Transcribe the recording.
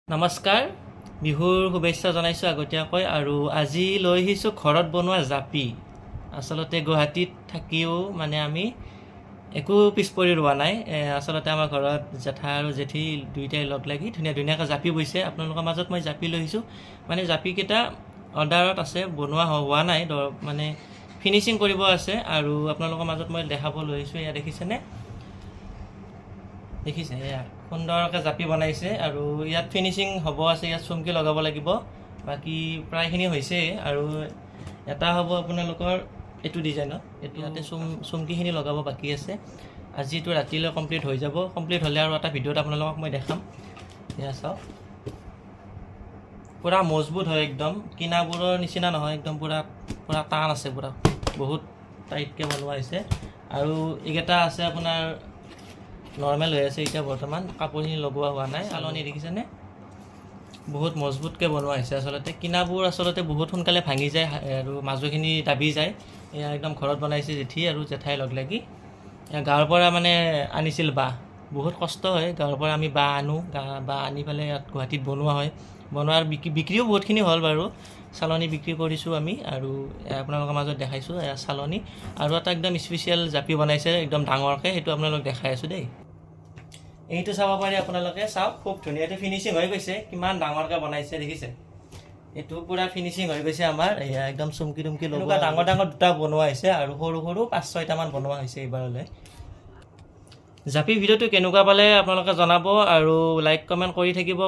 নমস্কাৰ বিহুৰ শুভেচ্ছা জনাইছোঁ আগতীয়াকৈ আৰু আজি লৈ আহিছোঁ ঘৰত বনোৱা জাপি আচলতে গুৱাহাটীত থাকিও মানে আমি একো পিছ পৰি ৰোৱা নাই আচলতে আমাৰ ঘৰত জেঠা আৰু জেঠী দুয়োটাই লগ লাগি ধুনীয়াকৈ জাপি বৈছে আপোনালোকৰ মাজত মই জাপি লৈ আহিছোঁ মানে জাপিকেইটা অৰ্ডাৰত আছে বনোৱা হোৱা নাই মানে ফিনিচিং কৰিব আছে আৰু আপোনালোকৰ মাজত মই দেখাব লৈ আহিছোঁ এয়া দেখিছেনে দেখিছে এয়া সুন্দৰকৈ জাপি বনাইছে আৰু ইয়াত ফিনিচিং হ'ব আছে ইয়াত চুমকি লগাব লাগিব বাকী প্ৰায়খিনি হৈছে আৰু এটা হ'ব আপোনালোকৰ এইটো ডিজাইনত এইটো ইয়াতে চুমকিখিনি লগাব বাকী আছে আজিতো ৰাতিলৈ কমপ্লিট হৈ যাব কমপ্লিট হ'লে আৰু এটা ভিডিঅ'ত আপোনালোকক মই দেখাম এয়া চাওক পূৰা মজবুত হয় একদম কিনাবোৰৰ নিচিনা নহয় একদম পূৰা টান আছে পূৰা বহুত টাইটকৈ বনোৱা হৈছে আৰু এইকেইটা আছে আপোনাৰ নৰ্মেল হৈ আছে এতিয়া বৰ্তমান কাপোৰখিনি লগোৱা হোৱা নাই চালনি দেখিছেনে বহুত মজবুতকৈ বনোৱা হৈছে আচলতে কিনাবোৰ আচলতে বহুত সোনকালে ভাঙি যায় আৰু মাজুখিনি দাবি যায় এয়া একদম ঘৰত বনাইছে জেঠী আৰু জেঠাই লগ লাগি গাঁৱৰ পৰা মানে আনিছিল বাঁহ বহুত কষ্ট হয় গাঁৱৰ পৰা আমি বাঁহ আনো বাঁহ আনি পেলাই ইয়াত গুৱাহাটীত বনোৱা হয় বনোৱাৰ বিক্ৰীও বহুতখিনি হ'ল বাৰু চালনি বিক্ৰী কৰিছোঁ আমি আৰু আপোনালোকৰ মাজত দেখাইছোঁ এয়া চালনি আৰু এটা একদম স্পেচিয়েল জাপি বনাইছে একদম ডাঙৰকৈ সেইটো আপোনালোক দেখাই আছোঁ দেই এইটো চাব পাৰি আপোনালোকে চাওক খুব ধুনীয়াকৈ ফিনিচিং হৈ গৈছে কিমান ডাঙৰকৈ বনাইছে দেখিছে এইটো পূৰা ফিনিচিং হৈ গৈছে আমাৰ এয়া একদম চুমকি টুমকি লগোৱা ডাঙৰ দুটা বনোৱা হৈছে আৰু সৰু 5-6টামান বনোৱা হৈছে এইবাৰলৈ জাপি ভিডিঅ'টো কেনেকুৱা পালে আপোনালোকে জনাব আৰু লাইক কমেণ্ট কৰি থাকিব